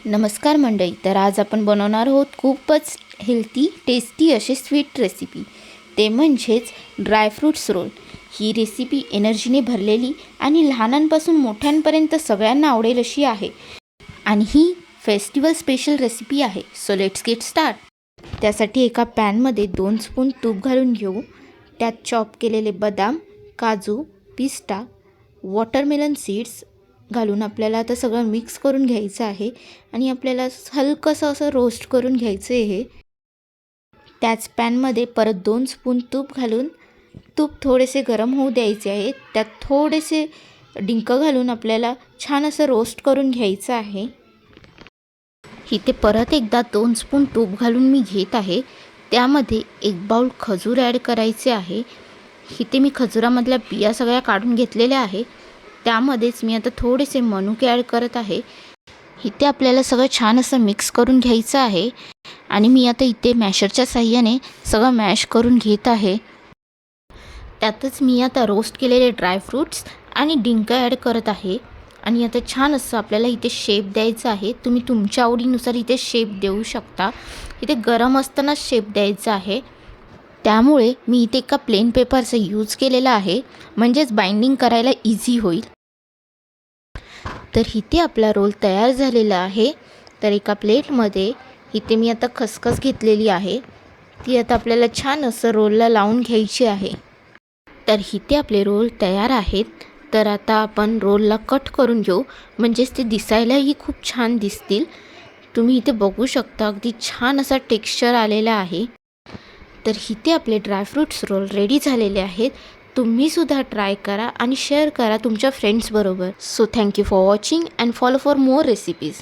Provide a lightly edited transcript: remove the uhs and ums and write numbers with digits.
नमस्कार मंडळी. तर आज आपण बनवणार आहोत खूपच हेल्थी टेस्टी असे स्वीट रेसिपी, ते म्हणजेच ड्रायफ्रूट्स रोल. ही रेसिपी एनर्जीने भरलेली आणि लहानांपासून मोठ्यांपर्यंत सगळ्यांना आवडेल अशी आहे आणि ही फेस्टिवल स्पेशल रेसिपी आहे. So let's get start. त्यासाठी एका पॅनमध्ये 2 स्पून तूप घालून घेऊ. त्यात चॉप केलेले बदाम, काजू, पिस्ता, वॉटरमेलन सीड्स घालून आपल्याला आता सगळं मिक्स करून घ्यायचं आहे आणि आपल्याला हलकंसं असं रोस्ट करून घ्यायचं आहे. त्याच पॅनमध्ये परत 2 स्पून तूप घालून तूप थोडेसे गरम होऊ द्यायचे आहे. त्यात थोडेसे डिंक घालून आपल्याला छान असं रोस्ट करून घ्यायचं आहे. इथे परत एकदा 2 स्पून तूप घालून मी घेत आहे. त्यामध्ये 1 बाउल खजूर ॲड करायचे आहे. इथे मी खजुरामधल्या बिया सगळ्या काढून घेतलेल्या आहे. त्यामध्येच मी आता थोडेसे मनुके ॲड करत आहे. इथे आपल्याला सगळं छान असं मिक्स करून घ्यायचं आहे आणि मी आता इथे मॅशरच्या साहाय्याने सगळं मॅश करून घेत आहे. त्यातच मी आता रोस्ट केलेले ड्रायफ्रूट्स आणि डिंक ॲड करत आहे आणि आता छान असं आपल्याला इथे शेप द्यायचा आहे. तुम्ही तुमच्या आवडीनुसार इथे शेप देऊ शकता. इथे गरम असतानाच शेप द्यायचा आहे. त्यामुळे मी इथे एका प्लेन पेपरचा यूज केलेला आहे, म्हणजेच बाइंडिंग करायला इझी होईल. तर इथे आपला रोल तयार झालेला आहे. तर एका प्लेटमध्ये इथे मी आता खसखस घेतलेली आहे. ती आता आपल्याला छान असं रोलला लावून घ्यायची आहे. तर इथे आपले रोल तयार आहेत. तर आता आपण रोलला कट करून घेऊ, म्हणजेच ते दिसायलाही खूप छान दिसतील. तुम्ही इथे बघू शकता अगदी छान असा टेक्स्चर आलेला आहे. तर इथे आपले ड्रायफ्रूट्स रोल रेडी झालेले आहेत. तुम्हीसुद्धा ट्राय करा आणि शेअर करा तुमच्या फ्रेंड्सबरोबर. So thank you for watching and follow for more recipes.